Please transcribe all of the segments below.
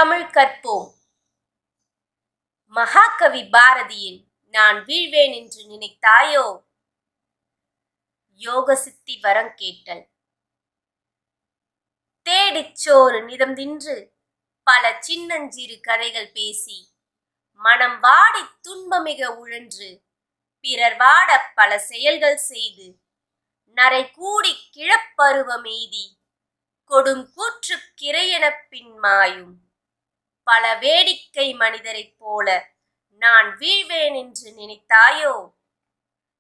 தமிழ் கற்போம். மகாகவி பாரதியின் நான் வீழ்வேன் என்று நினைத்தாயோ? யோக சித்தி வரம் கேட்டல். தேடிச்சோறு நிதம் தின்று பல சின்னஞ்சிறு கதைகள் பேசி மனம் வாடி துன்பமிக உழன்று பிறர் வாட பல செயல்கள் செய்து நரை கூடி கிழப்பருவம் எய்தி கொடும் கூற்று கிரையெனப் பின்மாயும் பல வேடிக்கை மனிதரைப் போல நான் வீழ்வேன் என்று நினைத்தாயோ?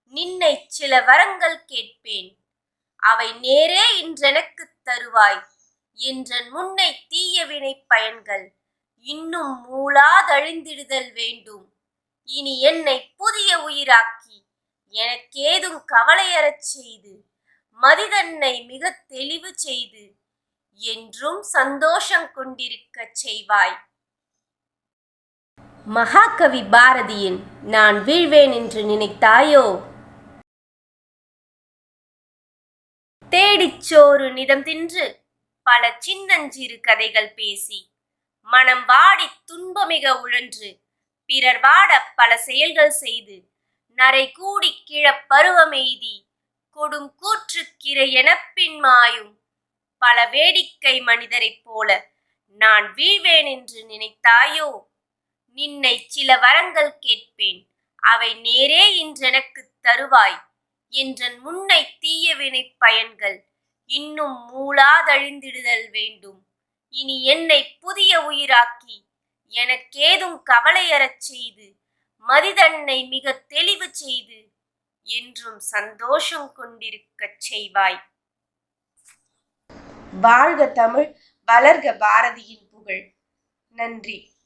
நின்னை சில வரங்கள் கேட்பேன், அவை நேரே இன்றெனக்குத் தருவாய். என்றன் முன்னை தீய வினை பயன்கள் இன்னும் மூளாதழிந்திடுதல் வேண்டும். இனி என்னை புதிய உயிராக்கி எனக்கேதும் கவலையறச் செய்து மதிதன்னை மிக தெளிவு செய்து என்றும் சந்தோஷம் கொண்டிருக்கச் செய்வாய். மகாகவி பாரதியின் நான் வீழ்வேன் என்று நினைத்தாயோ? தேடிச்சோறு நிதம் தின்று பல சின்னஞ்சிறு கதைகள் பேசி மனம் வாடி துன்பமிக உழன்று பிறர் வாட பல செயல்கள் செய்து நரை கூடி கிழப்பருவம் எய்தி கொடும் கூற்று கிரையெனப் பின்மாயும் பல வேடிக்கை மனிதரைப் போல நான் வீழ்வேன் என்று நினைத்தாயோ? நின்னை சில வரங்கள் கேட்பேன், அவை நேரே இன்றெனக்குத் தருவாய். என்றன் முன்னை தீய வினை பயன்கள் இன்னும் மூளாதழிந்திடுதல் வேண்டும். இனி என்னை புதிய உயிராக்கி எனக்கேதும் கவலையறச் செய்து மதிதன்னை மிக தெளிவு செய்து என்றும் சந்தோஷம் கொண்டிருக்கச் செய்வாய். வாழ்க தமிழ், வளர்க பாரதியின் புகழ். நன்றி.